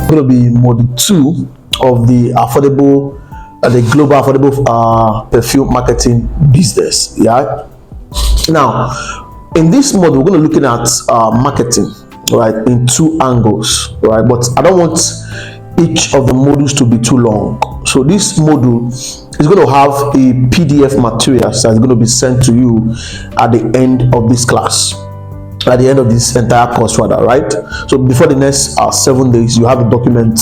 Going to be module 2 of the global affordable perfume marketing business. Yeah. Now, in this module, we're going to be looking at marketing, right, in 2 angles, right? But I don't want each of the modules to be too long. So this module is going to have a PDF material that's going to be sent to you at the end of this class, at the end of this entire course rather, right? So before the next 7 days, you have a document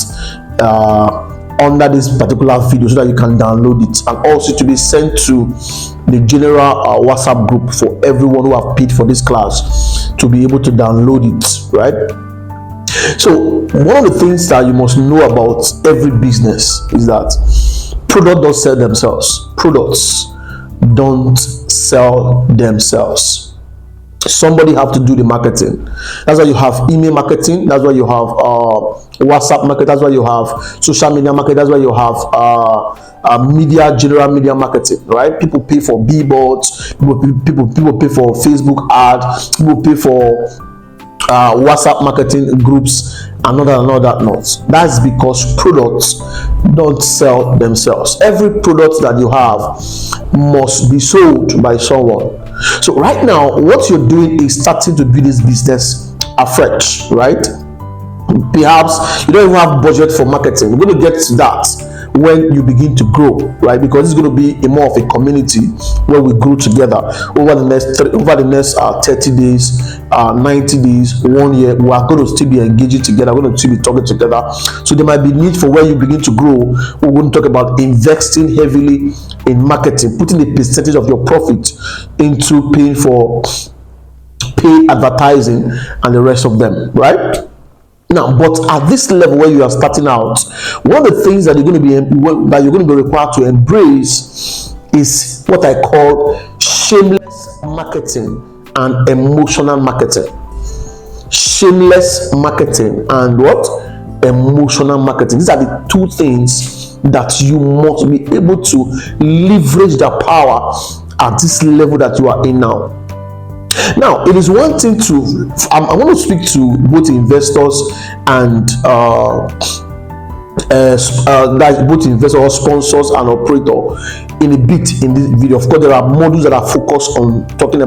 under this particular video so that you can download it, and also to be sent to the general WhatsApp group for everyone who have paid for this class to be able to download it, right? So one of the things that you must know about every business is that products don't sell themselves. Products don't sell themselves. Somebody have to do the marketing. That's why you have email marketing. That's why you have WhatsApp market. That's why you have social media market. That's why you have general media marketing, right? People pay for billboards. People pay for Facebook ads. People pay for WhatsApp marketing groups, and all that not. That's because products don't sell themselves. Every product that you have must be sold by someone. So right now, what you're doing is starting to build this business afresh, right? Perhaps you don't even have budget for marketing. We're going to get to that when you begin to grow, right? Because it's going to be more of a community where we grow together over the next 30 days, 90 days, 1 year. We are going to still be engaging together. We're going to still be talking together. So there might be need for when you begin to grow. We're going to talk about investing heavily in marketing, putting the percentage of your profit into paying for paid advertising and the rest of them, right? Now, but at this level where you are starting out, one of the things that you're going to be required to embrace is what I call shameless marketing and emotional marketing. Shameless marketing and what? Emotional marketing. These are the 2 things that you must be able to leverage the power at this level that you are in now. Now, it is one thing to, I want to speak to both investors and both investors, sponsors, and operator in a bit in this video. Of course, there are modules that are focused on talking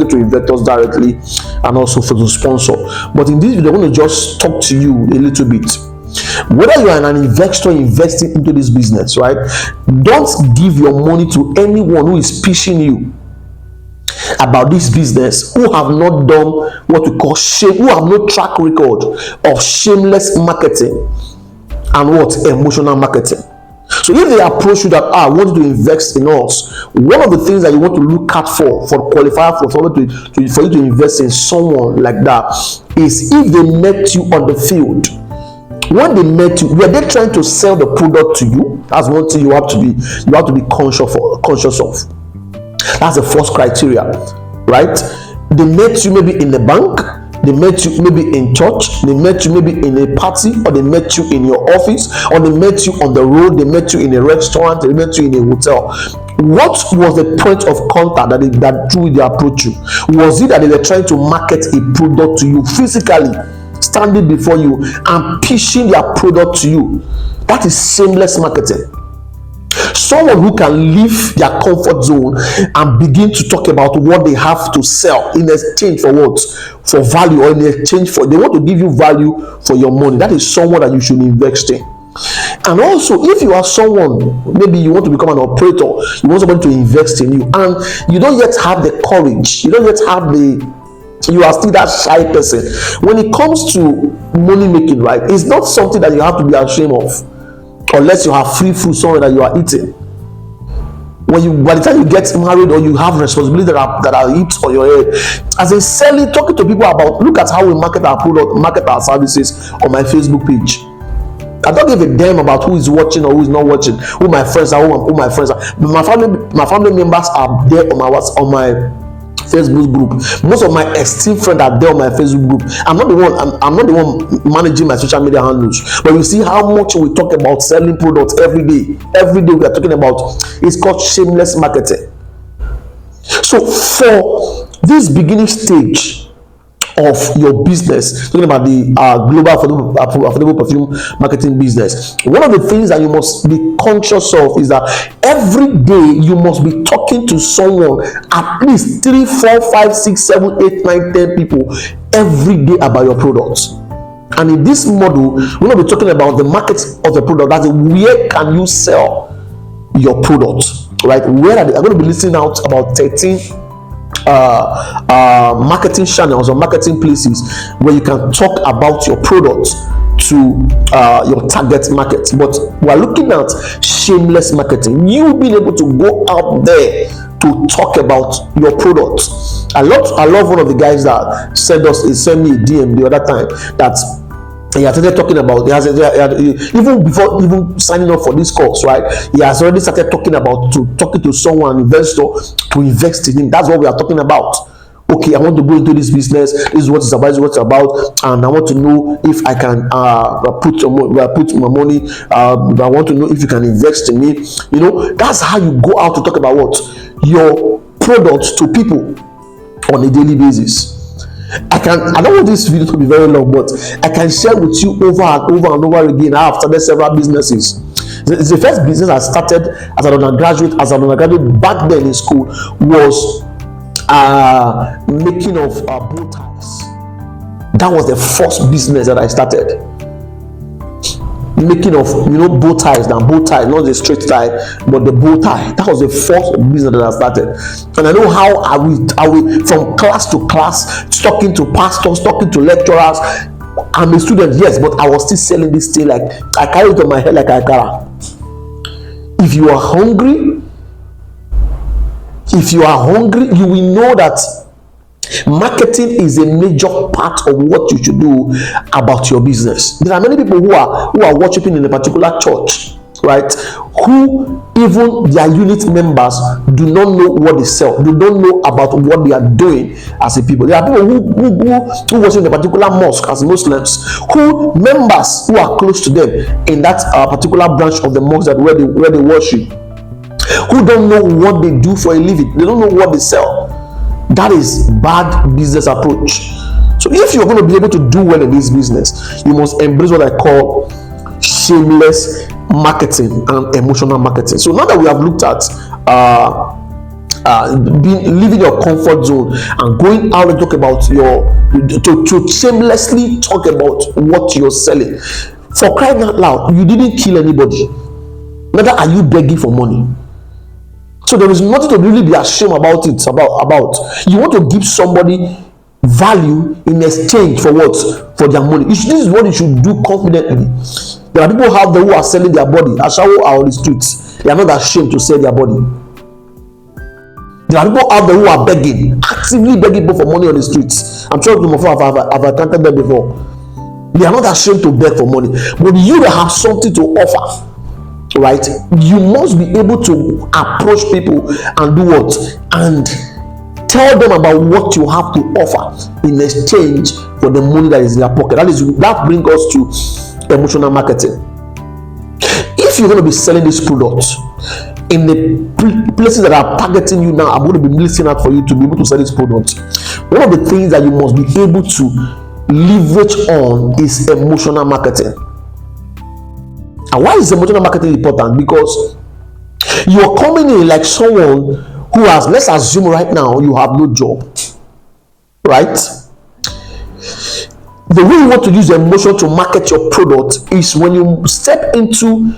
to investors directly and also for the sponsor. But in this video, I want to just talk to you a little bit. Whether you are an investor investing into this business, right? Don't give your money to anyone who is pitching you about this business, who have not done what we call who have no track record of shameless marketing and what emotional marketing. So if they approach you that I want to invest in us, one of the things that you want to look at for qualifier for you to invest in someone like that is if they met you on the field. When they met you, were they trying to sell the product to you? That's one thing you have to be conscious of. That's the first criteria, right? They met you maybe in the bank, they met you maybe in church, they met you maybe in a party, or they met you in your office, or they met you on the road, they met you in a restaurant, they met you in a hotel. What was the point of contact that drew the approach you? Was it that they were trying to market a product to you physically, standing before you and pitching their product to you? That is shameless marketing. Someone who can leave their comfort zone and begin to talk about what they have to sell in exchange for what? For value, or in exchange for, they want to give you value for your money. That is someone that you should invest in. And also, if you are someone, maybe you want to become an operator, you want somebody to invest in you, and you don't yet have the courage, you are still that shy person. When it comes to money making, right, it's not something that you have to be ashamed of. Unless you have free food somewhere that you are eating. By the time you get married or you have responsibilities that are heaped on your head, as a seller, talking to people about, look at how we market our product, market our services on my Facebook page. I don't give a damn about who is watching or who is not watching, who my friends are, who my friends are. My family members are there on my Facebook group. Most of my esteemed friends are there on my Facebook group. I'm not the one managing my social media handles. But you see how much we talk about selling products every day. Every day we are talking about, it's called shameless marketing. So for this beginning stage of your business, talking about the global affordable perfume marketing business, one of the things that you must be conscious of is that every day you must be talking to someone, at least 3, 4, 5, 6, 7, 8, 9, 10 people every day about your products. And in this model, we're going to be talking about the market of the product. That's where can you sell your product, right? Where are they? I'm going to be listing out about 13 marketing channels or marketing places where you can talk about your product to your target market. But we're looking at shameless marketing, you being able to go out there to talk about your product. I love one of the guys that sent me a DM the other time that he has started talking about. Even before even signing up for this course, right? He has already started talking to someone, investor, to invest in him. That's what we are talking about. Okay, I want to go into this business. This is what it's about. This is what it's about, and I want to know if I can put my money. I want to know if you can invest in me. You know, that's how you go out to talk about what your product to people on a daily basis. I don't want this video to be very long, but I can share with you over and over again. I have started several businesses. The first business I started as an undergraduate back then in school was making of bow ties. That was the first business that I started. Making of bow ties, not the straight tie, but the bow tie. That was the first business that I started. And I know how I will from class to class, talking to pastors, talking to lecturers. I'm a student, yes, but I was still selling this thing like I carry it on my head like I carry. If you are hungry, you will know that marketing is a major part of what you should do about your business. There are many people who are worshiping in a particular church, right? Who even their unit members do not know what they sell. They don't know about what they are doing as a people. There are people who worship in a particular mosque as Muslims, who members who are close to them in that particular branch of the mosque where they worship, who don't know what they do for a living. They don't know what they sell. That is bad business approach. So if you're going to be able to do well in this business, you must embrace what I call shameless marketing and emotional marketing. So now that we have looked at leaving your comfort zone and going out and talk about to shamelessly talk about what you're selling. For crying out loud, you didn't kill anybody. Neither are you begging for money. So there is nothing to really be ashamed about it. About you want to give somebody value in exchange for what? For their money. This is what you should do confidently. There are people out there who are selling their body. Ashawo are on the streets. They are not ashamed to sell their body. There are people out there who are begging, actively begging people for money on the streets. I'm sure some of you have encountered them before. They are not ashamed to beg for money. But you that have something to offer, right? You must be able to approach people and do what? And tell them about what you have to offer in exchange for the money that is in their pocket. That brings us to emotional marketing. If you're going to be selling this product in the places that are targeting you now, I'm going to be listening out for you to be able to sell this product. One of the things that you must be able to leverage on is emotional marketing. And why is emotional marketing important? Because you are coming in like someone who has, let's assume right now you have no job, right? The way you want to use emotion to market your product is when you step into,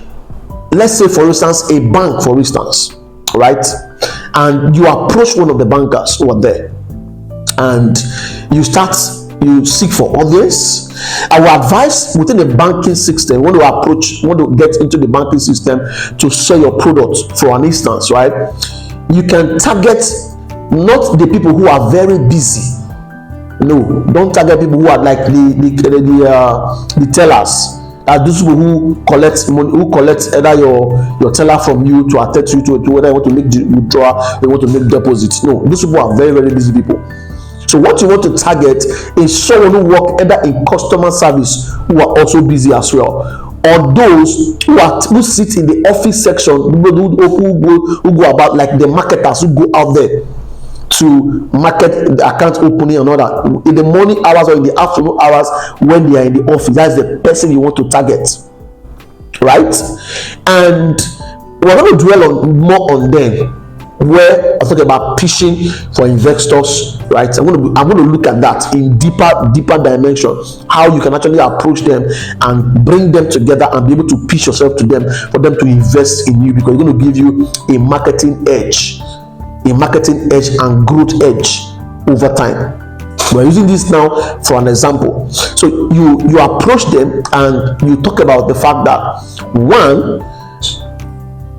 let's say for instance, a bank, for instance, right? And you approach one of the bankers who are there and you seek for audience. I will advise within the banking system, when you get into the banking system to sell your product, for an instance, right? You can target not the people who are very busy. No, don't target people who are like the tellers. Those people who collect money, who collect either your teller from you to attend to you to whether you want to make withdrawal or you want to make deposits. No, those people are very, very busy people. So what you want to target is someone who work either in customer service who are also busy as well, or those who sit in the office section, who go about like the marketers who go out there to market the account opening and all that in the morning hours or in the afternoon hours when they are in the office. That's the person you want to target, right? And we're going to dwell on more on them, where I talk about pitching for investors, right? I'm going to look at that in deeper dimension, how you can actually approach them and bring them together and be able to pitch yourself to them for them to invest in you, because it's going to give you a marketing edge and growth edge over time. We're using this now for an example. So you approach them and you talk about the fact that, one,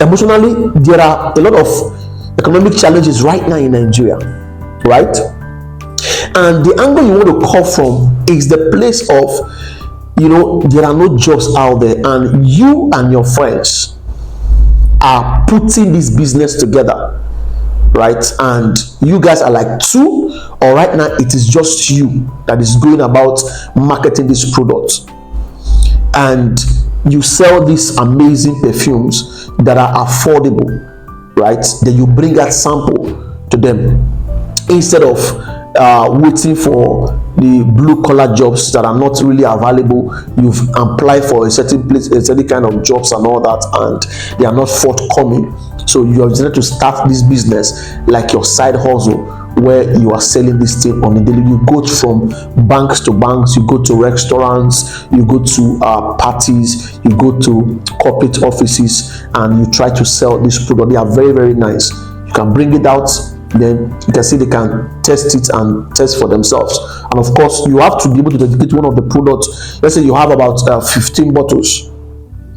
emotionally there are a lot of economic challenges right now in Nigeria, right? And the angle you want to come from is the place of, there are no jobs out there, and you and your friends are putting this business together, right? And you guys are like two, or right now it is just you that is going about marketing this product, and you sell these amazing perfumes that are affordable, right? Then you bring that sample to them instead of waiting for the blue collar jobs that are not really available. You've applied for a certain place, a certain kind of jobs and all that, and they are not forthcoming. So you have decided to start this business like your side hustle, where you are selling this thing on a daily. You go from banks to banks, you go to restaurants, you go to parties, you go to corporate offices, and you try to sell this product. They are very, very nice. You can bring it out, then you can see they can test it and test for themselves. And of course, you have to be able to dedicate one of the products. Let's say you have about 15 bottles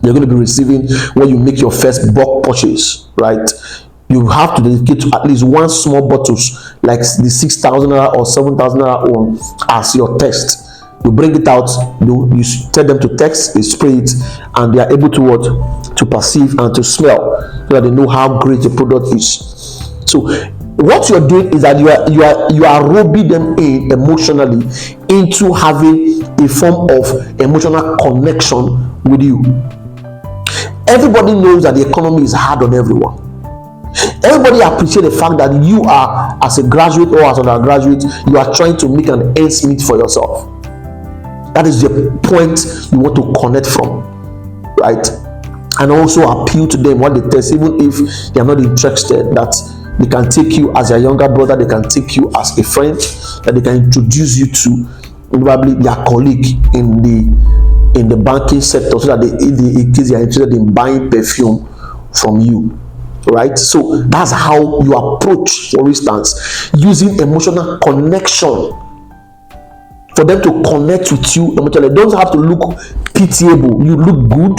you're going to be receiving when you make your first bulk purchase, right? You have to dedicate to at least one small bottles, like the 6,000 or 7,000 one, as your test. You bring it out, you tell them to test, they spray it, and they are able to what? To perceive and to smell, so that they know how great the product is. So what you're doing is that you are rubbing them in emotionally into having a form of emotional connection with you. Everybody knows that the economy is hard on everyone. Everybody appreciates the fact that you are, as a graduate or as an undergraduate, you are trying to make an ends meet for yourself. That is the point you want to connect from, right? And also appeal to them when they test, even if they are not interested, that they can take you as a younger brother, they can take you as a friend, that they can introduce you to probably their colleague in the banking sector, so that in case they are interested in buying perfume from you, right? So that's how you approach, for instance, using emotional connection for them to connect with you emotionally. Don't have to look pitiable. You look good,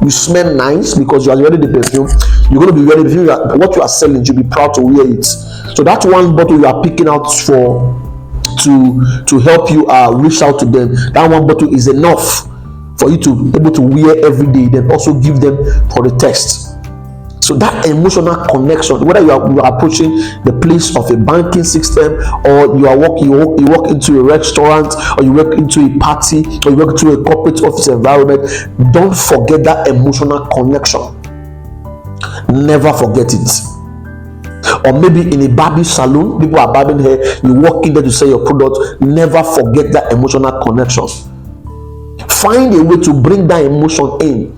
you smell nice because you are wearing the perfume. You're going to be wearing the perfume. What you are selling, you'll be proud to wear it. So that one bottle you are picking out for to help you reach out to them, that one bottle is enough for you to be able to wear every day, then also give them for the test. So that emotional connection, whether you are approaching the place of a banking system, or you walk into a restaurant, or you walk into a party, or you walk into a corporate office environment, don't forget that emotional connection. Never forget it. Or maybe in a barber salon, people are barbing hair, you walk in there to sell your product. Never forget that emotional connection. Find a way to bring that emotion in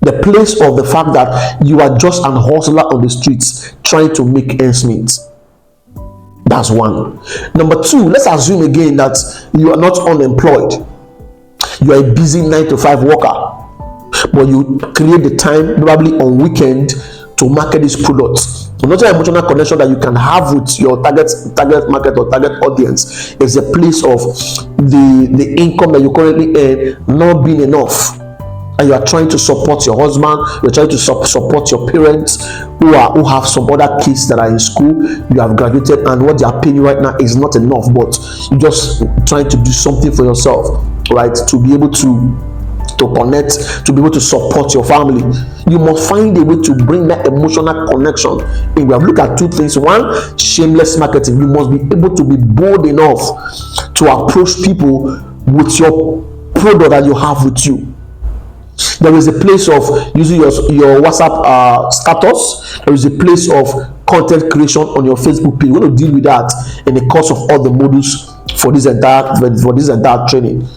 the place of the fact that you are just an hustler on the streets trying to make ends meet. That's one. Number two, let's assume again that you are not unemployed. You are a busy 9-to-5 worker, but you create the time probably on weekend to market these products. Another emotional connection that you can have with your target market or target audience is a place of the income that you currently earn not being enough, and you are trying to support your husband, you're trying to support your parents who have some other kids that are in school. You have graduated, and what they are paying you right now is not enough, but you're just trying to do something for yourself, right? To be able to connect, to be able to support your family. You must find a way to bring that emotional connection in. We have looked at two things. One, shameless marketing. You must be able to be bold enough to approach people with your product that you have with you. There is a place of using your WhatsApp status. There is a place of content creation on your Facebook page. We're going to deal with that in the course of all the modules for this entire training.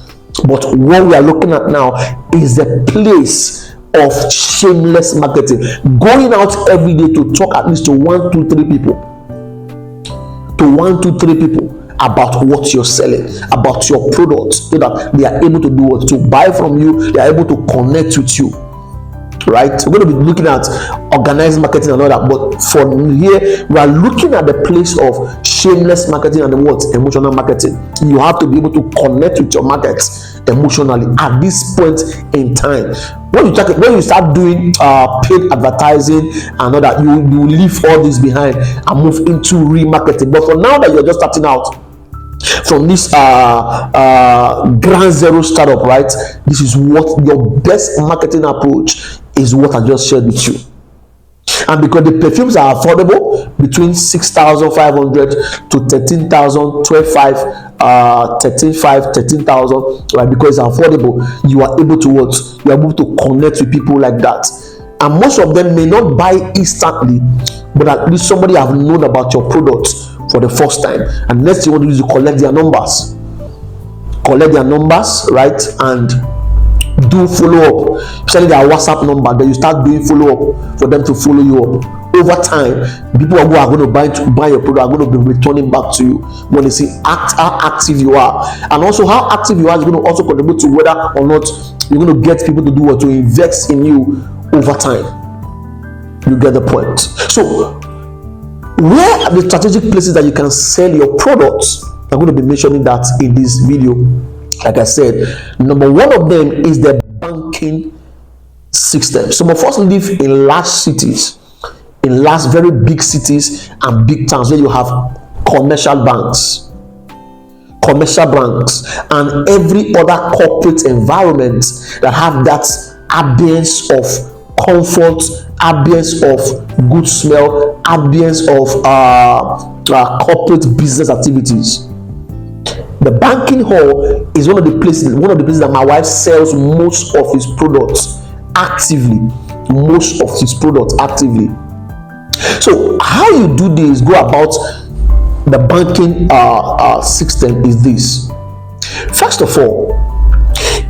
But what we are looking at now is the place of shameless marketing. Going out every day to talk at least to 1, 2, 3 people. To 1, 2, 3 people about what you're selling, about your products, so that they are able to do what? To buy from you, they are able to connect with you. Right? We're going to be looking at organized marketing and all that, but for here we are looking at the place of shameless marketing and the what? Emotional marketing. You have to be able to connect with your market emotionally at this point in time. When you start doing paid advertising and all that, you leave all this behind and move into remarketing. But for now that you're just starting out from this ground zero startup, right? This is what your best marketing approach is, what I just shared with you. And because the perfumes are affordable, between 6,500 to 13,000, 12,500, 13,500, 13,000, right? Because it's affordable, you are able to what? You are able to connect with people like that. And most of them may not buy instantly, but at least somebody have known about your products for the first time. And next thing you want to do is to collect their numbers. Collect their numbers, right? And do follow up, especially their WhatsApp number. Then you start doing follow up for them to follow you up. Over time, people who are going to buy your product are going to be returning back to you when they see how active you are, and also how active you are is going to also contribute to whether or not you're going to get people to do what, to invest in you over time. You get the point. So, where are the strategic places that you can sell your products? I'm going to be mentioning that in this video. Like I said, number one of them is the banking system. Some of us live in large cities, in large, very big cities and big towns where you have commercial banks, and every other corporate environment that have that ambience of comfort, ambience of good smell, ambience of corporate business activities. The banking hall is one of the places that my wife sells most of his products actively. So how you do this, go about the banking system is this. First of all,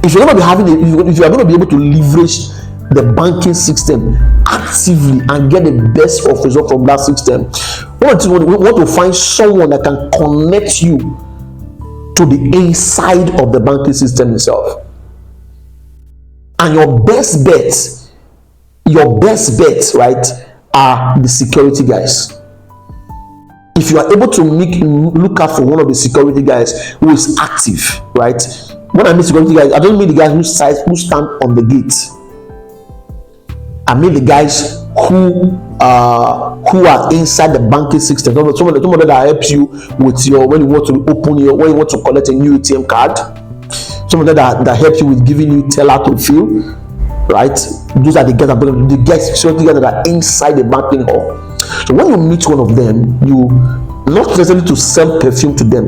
if you're going to be able to leverage the banking system actively and get the best of result from that system, we want to find someone that can connect you to the inside of the banking system itself. And your best bet, right, are the security guys. If you are able to look out for one of the security guys who is active, right? When I mean security guys, I don't mean the guys who stand on the gate. I mean the guys who are inside the banking system. Somebody that helps you with when you want to when you want to collect a new ATM card. Somebody that helps you with giving you teller to fill, right? Those are the guys, security guys that are inside the banking hall. So when you meet one of them, you not necessarily to sell perfume to them,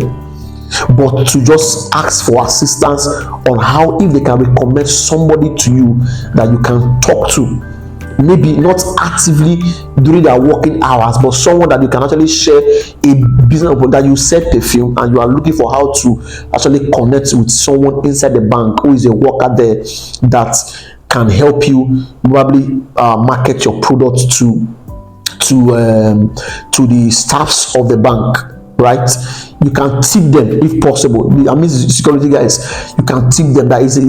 but to just ask for assistance on how, if they can recommend somebody to you that you can talk to. Maybe not actively during their working hours, but someone that you can actually share a business that you sell perfume, and you are looking for how to actually connect with someone inside the bank who is a worker there that can help you probably market your products to the staffs of the bank, right? You can tip them if possible. I mean, security guys, you can tip them. That is a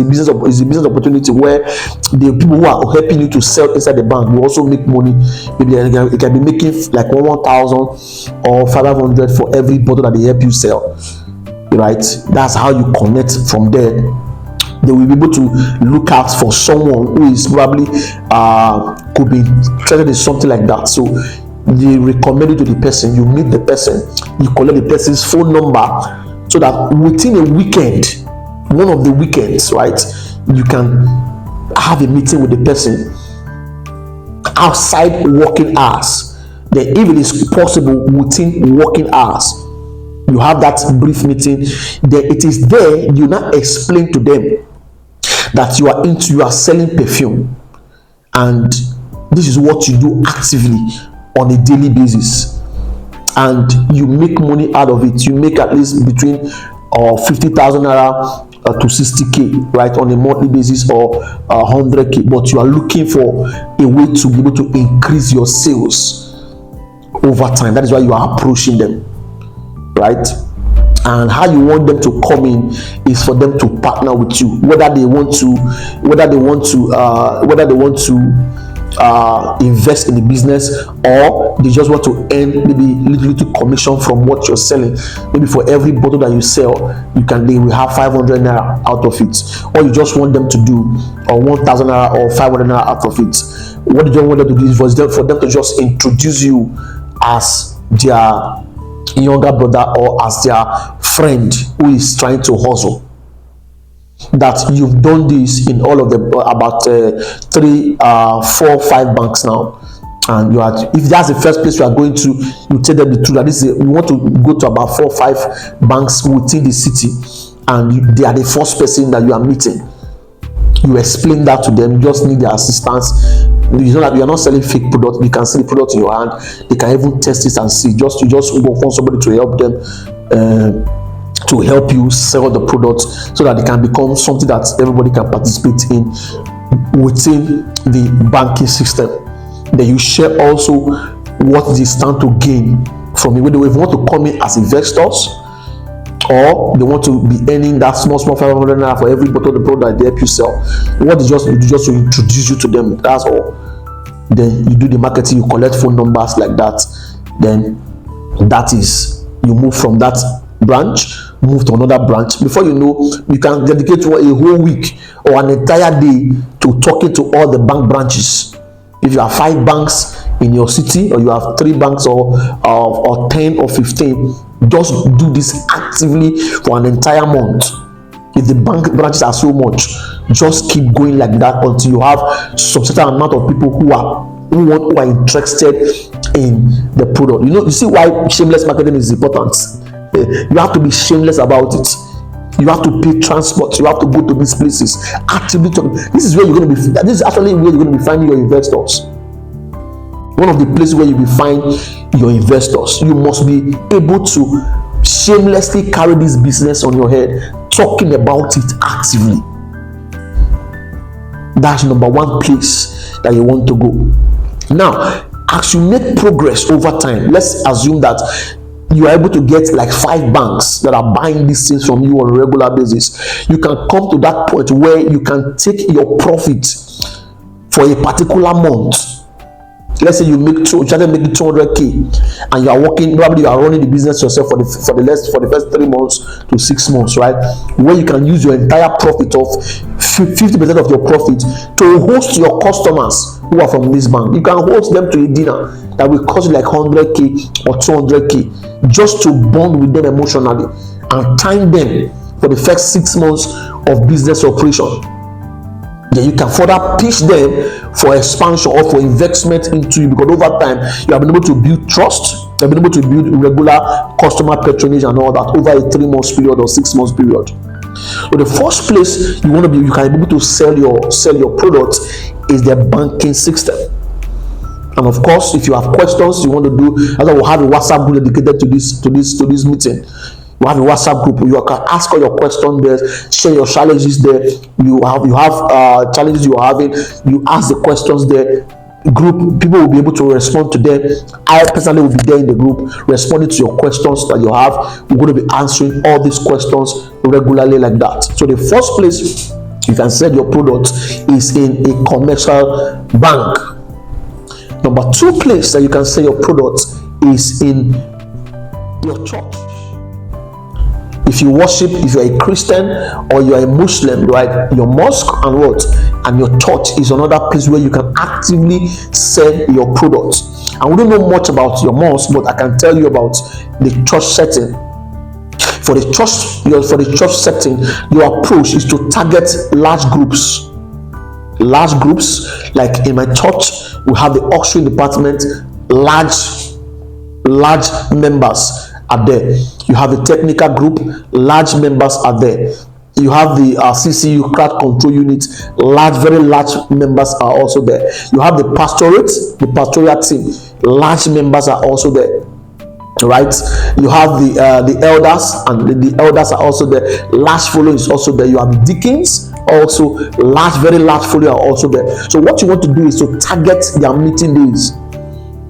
business opportunity where the people who are helping you to sell inside the bank will also make money. Maybe it can be making like 1,000 or 500 for every bottle that they help you sell, right? That's how you connect from there. They will be able to look out for someone who is probably could be interested in something like that. So they recommend it to the person. You meet the person, you collect the person's phone number, so that within a weekend, one of the weekends, right, you can have a meeting with the person outside working hours. Then, if it is possible within working hours, you have that brief meeting. Then it is there you now explain to them that you are selling perfume, and this is what you do actively. on a daily basis, and you make money out of it. You make at least between 50,000 naira to 60k, right, on a monthly basis, or 100k, but you are looking for a way to be able to increase your sales over time. That is why you are approaching them, right? And how you want them to come in is for them to partner with you, whether they want to invest in the business, or they just want to earn maybe little commission from what you're selling. Maybe for every bottle that you sell, they will have 500 naira out of it, or you just want them to do 1,000 naira or 500 naira out of it. What you don't want them to do is for them to just introduce you as their younger brother or as their friend who is trying to hustle. That you've done this in all of the about 3, 4, 5 banks now, and if that's the first place you are going to, you tell them the truth that we want to go to about 4 or 5 banks within the city, and they are the first person that you are meeting. You explain that to them. You just need their assistance. You know that you are not selling fake product. You can see the product in your hand. They can even test it and see. You just want somebody to help them, to help you sell the product, so that it can become something that everybody can participate in within the banking system. Then you share also what they stand to gain from it. Whether they want to come in as investors, or they want to be earning that small 500 naira for every bottle of the product they help you sell. What they just do just to introduce you to them, that's all. Then you do the marketing, you collect phone numbers like that. Then that is, you move from that branch, move to another branch. Before you know, you can dedicate a whole week or an entire day to talking to all the bank branches. If you have 5 banks in your city, or you have 3 banks, or 10 or 15, just do this actively for an entire month. If the bank branches are so much, just keep going like that until you have some certain amount of people who are interested in the product. You see why shameless marketing is important. You have to be shameless about it. You have to pay transport. You have to go to these places actively. This is where you're going to be. This is actually where you're going to be finding your investors. One of the places where you will find your investors. You must be able to shamelessly carry this business on your head, talking about it actively. That's number 1 place that you want to go. Now, as you make progress over time, let's assume that you are able to get like 5 banks that are buying these things from you on a regular basis. You can come to that point where you can take your profit for a particular month. Let's say you started making 200k, and you are working. Probably you are running the business yourself for the first 3 months to 6 months, right? Where you can use your entire profit of 50% of your profit to host your customers who are from this bank. You can host them to a dinner that will cost you like 100k or 200k, just to bond with them emotionally and time them for the first 6 months of business operation. Then you can further pitch them for expansion or for investment into you, because over time you have been able to build trust, you have been able to build regular customer patronage and all that over a 3 months period or 6 months period. So the first place you can be able to sell your product is the banking system. And of course, if you have questions you want to do, I will have a WhatsApp group dedicated to this meeting. You have a WhatsApp group. You can ask all your questions there, share your challenges there. You have challenges you are having. You ask the questions there. Group people will be able to respond to them. I personally will be there in the group responding to your questions that you have. We're going to be answering all these questions regularly like that. So the first place you can sell your product is in a commercial bank. Number 2 place that you can sell your product is in your church. If you worship, if you're a Christian or you're a Muslim, right, your mosque and your church is another place where you can actively sell your products. And we don't know much about your mosque, but I can tell you about the church setting. For the church setting, your approach is to target large groups. Like in my church, we have the ushering department. Large members are there. You have a technical group, large members are there. You have the CCU, crowd control unit, very large members are also there. You have the pastoral team, large members are also there. Right, you have the elders, and the elders are also there. Large following is also there. You have deacons, also very large following are also there. So what you want to do is to target their meeting days.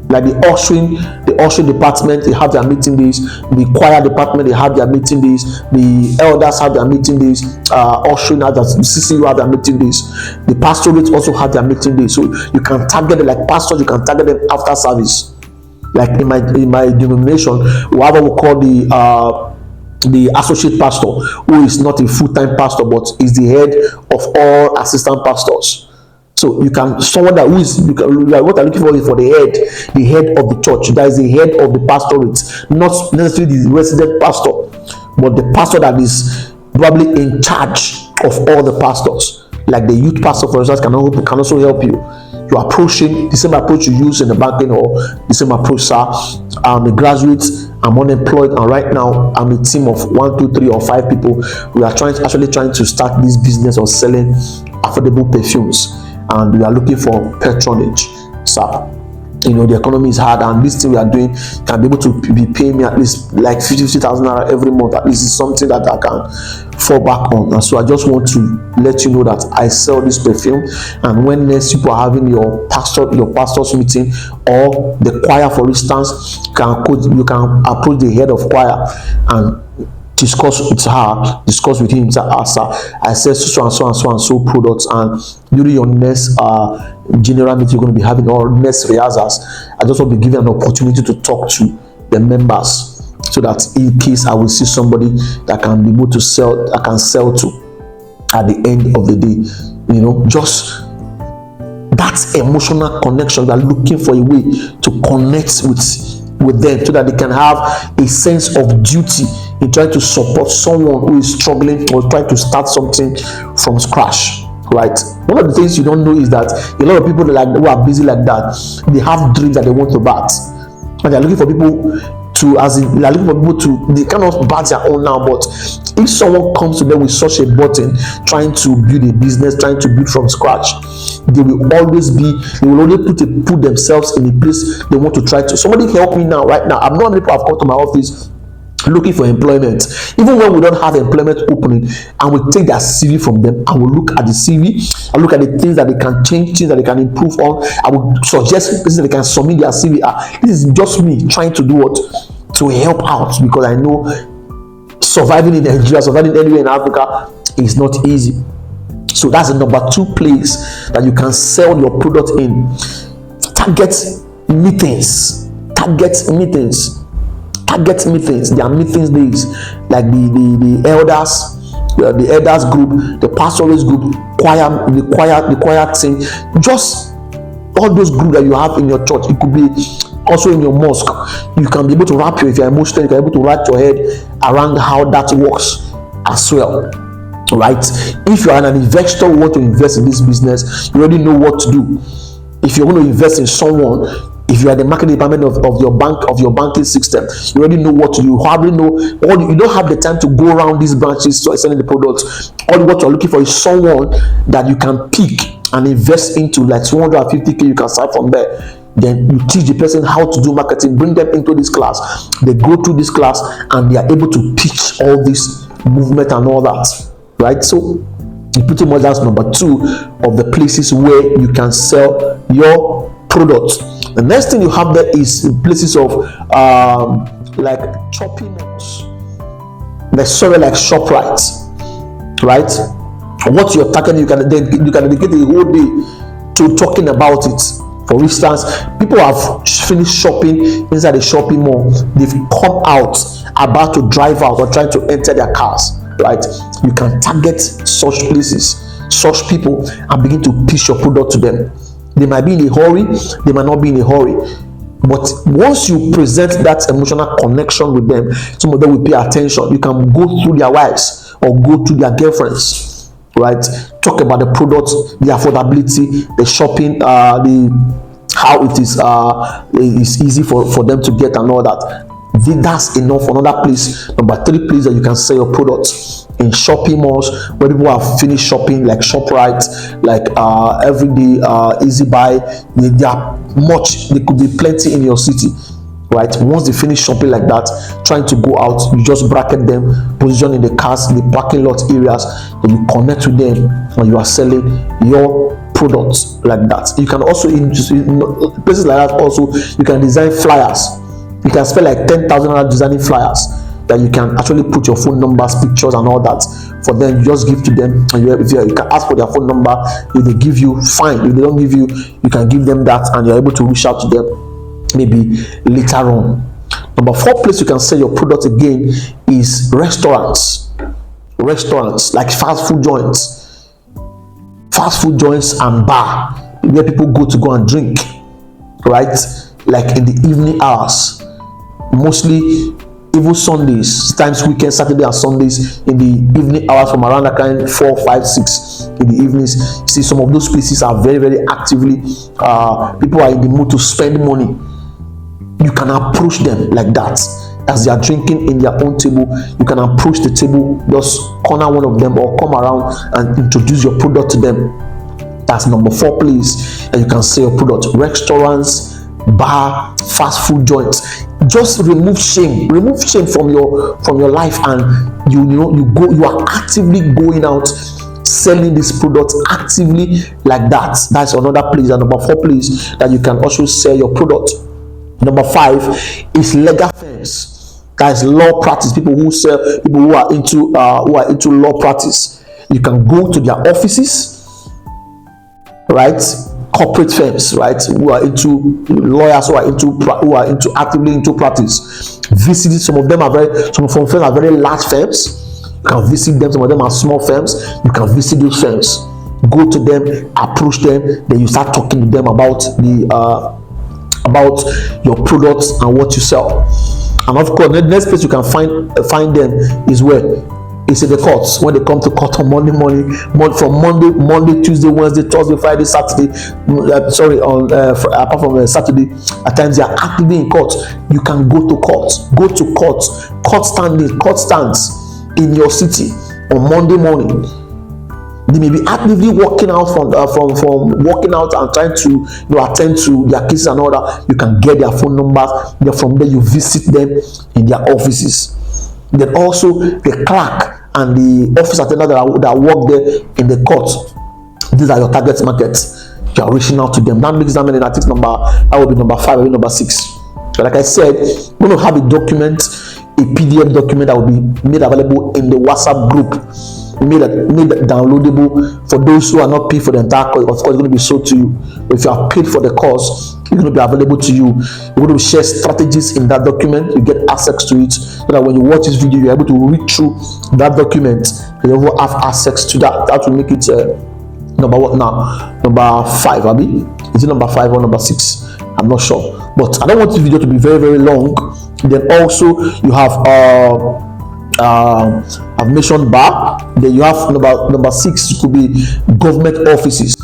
Like the ushering department, they have their meeting days. The choir department, they have their meeting days. The elders have their meeting days. Ushering has their, CCU have their meeting days. The pastorate also have their meeting days. So you can target them, like pastors, you can target them after service. Like in my denomination, we have what we call the associate pastor, who is not a full-time pastor but is the head of all assistant pastors. So you can, someone that who is, what I'm looking for is for the head of the church. That is the head of the pastorate, not necessarily the resident pastor, but the pastor that is probably in charge of all the pastors. Like the youth pastor, for instance, can also help you. You are approaching the same approach you use in the banking, or the same approach, sir. I'm a graduate, I'm unemployed, and right now I'm a team of 1, 2, 3, or 5 people. We are actually trying to start this business of selling affordable perfumes, and we are looking for patronage, sir. You know, the economy is hard, and this thing we are doing can be able to be paying me at least like 50,000 naira every month. At least it's something that I can fall back on. And so I just want to let you know that I sell this perfume, and when next people are having your pastor's meeting, or the choir, for instance, you can approach the head of choir and discuss with him, sir, I said so and so and so and so products, and during your next general meeting you're going to be having, or next rehearsals, I just want to be given an opportunity to talk to the members, so that in case I will see somebody that can be able to sell, I can sell to at the end of the day. You know, just that emotional connection. We are looking for a way to connect with them, so that they can have a sense of duty in trying to support someone who is struggling or trying to start something from scratch. Right, one of the things you don't know is that a lot of people who are busy like that, they have dreams that they want to bat, and they're looking for people to, they cannot bat their own now. But if someone comes to them with such a button, trying to build a business, trying to build from scratch, they will always put themselves in a place they want to try to. Somebody help me now, right now. I'm not many people have come to my office looking for employment. Even when we don't have employment opening, and we take their CV from them, and we look at the CV, I look at the things that they can change, things that they can improve on. I would suggest places that they can submit their CV. This is just me trying to do what? To help out, because I know surviving in Nigeria, surviving anywhere in Africa is not easy. So that's the number 2 place that you can sell your product in. Target meetings. There are meetings days, like the elders group, the pastorate group, the choir team, just all those groups that you have in your church. It could be also in your mosque. You can be able to if you're emotional, you can be able to wrap your head around how that works as well. Right? If you are an investor who want to invest in this business, you already know what to do. If you're going to invest in someone, if you are the marketing department of your banking system, you already know what to do. You already know, you don't have the time to go around these branches to selling the products. All what you're looking for is someone that you can pick and invest into, like 250k. You can start from there. Then you teach the person how to do marketing, bring them into this class. They go through this class, and they are able to pitch all this movement and all that. Right? So pretty much that's number 2 of the places where you can sell your products. The next thing you have there is places of like shopping malls, like ShopRite, right? What you're targeting, you can dedicate a whole day to talking about it. For instance, people have finished shopping inside a shopping mall. They've come out, about to drive out or trying to enter their cars. Right? You can target such places, such people, and begin to pitch your product to them. They might be in a hurry, they might not be in a hurry, but once you present that emotional connection with them, some of them will pay attention. You can go through their wives or go through their girlfriends, right? Talk about the product, the affordability, the shopping, how it is easy for them to get and all that. That's enough. Another place, number 3 place that you can sell your products in shopping malls where people have finished shopping, like ShopRite, like Everyday, Easy Buy. There are much. There could be plenty in your city. Right, once they finish shopping like that, trying to go out, you just bracket them, position in the cars, in the parking lot areas, and you connect with them, and you are selling your products like that. You can also, in places like that, also you can design flyers. You can spend like 10,000 hours designing flyers that you can actually put your phone numbers, pictures, and all that for them. You just give to them, and you can ask for their phone number. If they give you, fine. If they don't give you, you can give them that, and you're able to reach out to them maybe later on. Number 4 place you can sell your product again is restaurants like fast food joints and bar, where people go and drink, right? Like in the evening hours, mostly even Sundays, times weekends, Saturday and Sundays, in the evening hours from around that kind 4, 5, 6 in the evenings. You see, some of those places are very, very actively, people are in the mood to spend money. You can approach them like that as they are drinking in their own table. You can approach the table, just corner one of them, or come around and introduce your product to them. That's number 4 place that you can sell your product. Restaurants, bar, fast food joints. Just remove shame from your life, and you are actively going out selling this product actively like that. That's another place. And number 4 place that you can also sell your product. Number 5 is legal firms. That is law practice. People who are into law practice. You can go to their offices, right? Corporate firms, right? Who are into lawyers, who are into actively into practice. Visit it. Some firms are very large firms. You can visit them. Some of them are small firms. You can visit those firms. Go to them, approach them. Then you start talking to them about your products and what you sell. And of course, the next place you can find them is where? It's in the courts. When they come to court on Monday morning, from Monday, Tuesday, Wednesday, Thursday, Friday, Saturday. Apart from Saturday, at times they are actively in court. You can go to courts. Court stands in your city on Monday morning. They may be actively working out from working out and trying to attend to their cases and all that. You can get their phone numbers. Then from there you visit them in their offices. Then also the clerk and the office attendant that work there in the court. These are your target markets. You are reaching out to them. That makes that many. I think that will be number 5 or number 6. But like I said, we're going to have a document, a PDF document that will be made available in the WhatsApp group. Made downloadable for those who are not paid for the entire course. Of course, it's going to be sold to you. But if you are paid for the course, it's going to be available to you. We're going to share strategies in that document. You get access to it, so that when you watch this video, you're able to read through that document. You will have access to that. That will make it number 5. Abi, is it number 5 or number 6? I'm not sure. But I don't want this video to be very, very long. Then also you have I've mentioned bar. Then you have number 6 could be government offices.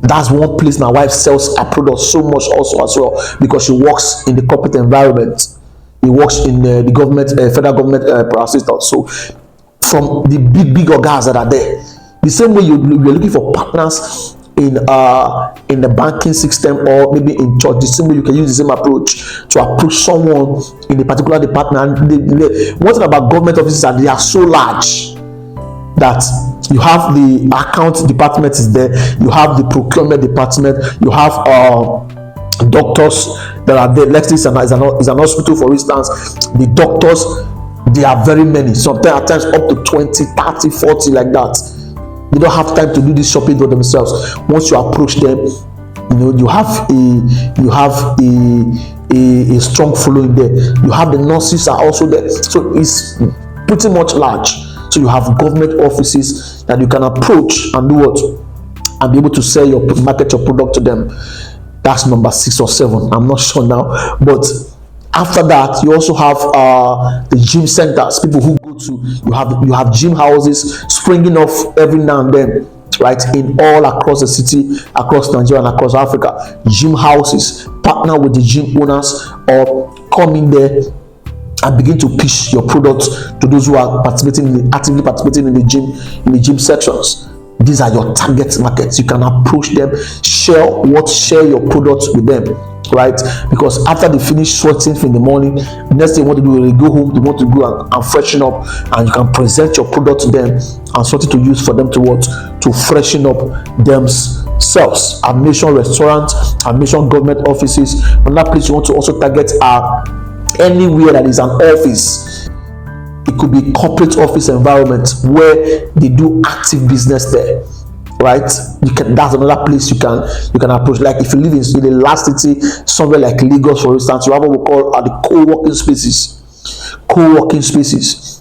That's one place my wife sells her products so much also as well, because she works in the corporate environment. He works in the government, federal government assistance. So from the big organs that are there, the same way you're looking for partners in the banking system or maybe in church, the same way you can use the same approach to approach someone in a particular department. One thing about government offices is that they are so large that you have the account department is there, you have the procurement department, you have doctors that are there. Let's say is an hospital, for instance. The doctors, they are very many, sometimes at times up to 20, 30, 40 like that. They don't have time to do this shopping for themselves. Once you approach them, you have a strong following there. You have the nurses are also there, so it's pretty much large. So you have government offices that you can approach and do what, and be able to market your product to them. That's number 6 or 7. I'm not sure now, but after that, you also have the gym centers. People who go to, you have gym houses springing off every now and then, right, in all across the city, across Nigeria and across Africa. Gym houses, partner with the gym owners or come in there and begin to pitch your product to those who are actively participating in the gym sections. These are your target markets. You can approach them, share your products with them, right? Because after they finish sweating in the morning, the next thing they want to do is they go home, they want to go and freshen up, and you can present your product to them and something to use for them to freshen up themselves. I've mentioned restaurants, I've mentioned government offices. Another place you want to also target are anywhere that is an office. It could be corporate office environment where they do active business there, right? That's another place you can approach. Like if you live in the large city, somewhere like Lagos, for instance, you have what we call the co-working spaces.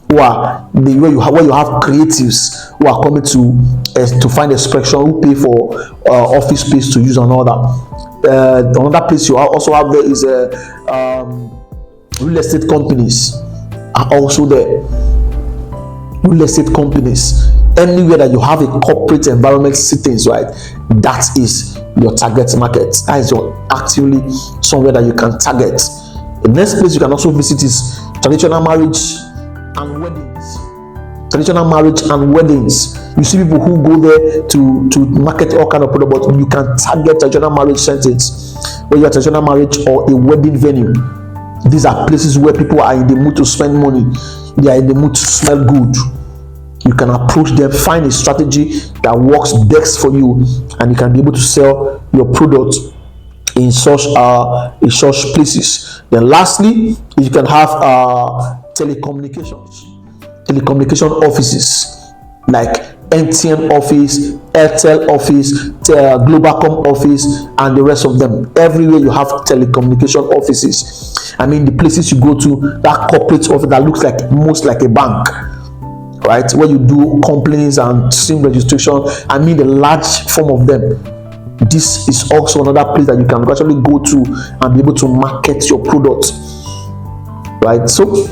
Where you have creatives who are coming to find expression, who pay for office space to use and all that. Another place you also have there is real estate companies are also there. Real estate companies, anywhere that you have a corporate environment sittings, right? That is your target market. That is your actively somewhere that you can target. The next place you can also visit is traditional marriage and weddings. Traditional marriage and weddings. You see people who go there to market all kind of products, but you can target traditional marriage settings, whether you are traditional marriage or a wedding venue. These are places where people are in the mood to spend money. They are in the mood to smell good. You can approach them, find a strategy that works best for you, and you can be able to sell your product in such places. Then lastly, you can have telecommunication offices like MTN office, Airtel office, Globalcom office, and the rest of them. Everywhere you have telecommunication offices. I mean, the places you go to, that corporate office that looks like most like a bank, right? Where you do complaints and SIM registration. I mean, the large form of them. This is also another place that you can actually go to and be able to market your product, right? So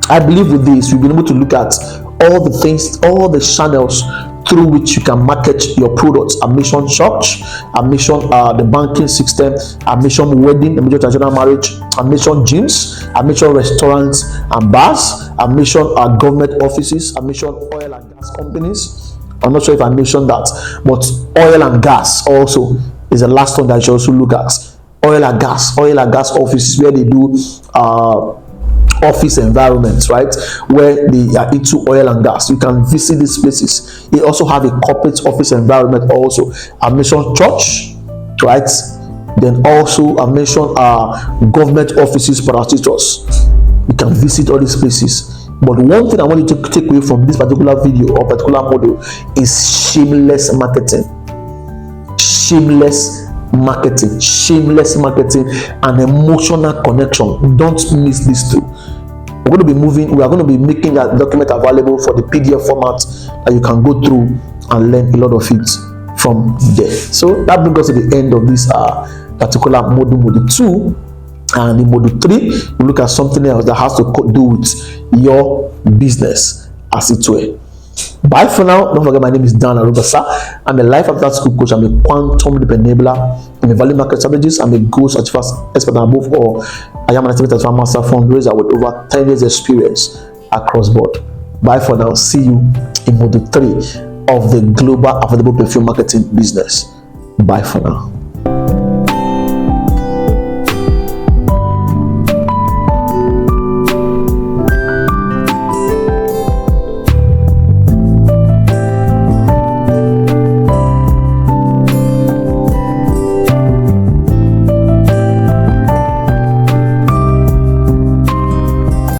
I believe with this, we've been able to look at all the things, all the channels through which you can market your products. I mentioned church, I mentioned the banking system, I mentioned wedding, I mentioned traditional marriage, I mentioned gyms, I mentioned restaurants and bars, I mentioned government offices, I mentioned oil and gas companies. I'm not sure if I mentioned that, but oil and gas also is the last one that you should also look at. Oil and gas offices where they do office environments, right, where they are into oil and gas. You can visit these places. They also have a corporate office environment also. I mentioned church, right? Then also I mentioned government offices, parastatals. You can visit all these places. But one thing I want you to take away from this particular video or particular model is shameless marketing. Shameless marketing and emotional connection. Don't miss these two. We are going to be making that document available for the PDF format that you can go through and learn a lot of it from there. So that brings us to the end of this particular module 2. And in module 3, we look at something else that has to do with your business, as it were. Bye for now. Don't forget, my name is Dan Arubasa. I'm a life after school coach. I'm a quantum leap enabler. I'm a value market strategist. I'm a goal certified expert, and above all, I am an estimated master fundraiser with over 10 years experience across board. Bye for now. See you in module 3 of the global affordable perfume marketing business. Bye for now.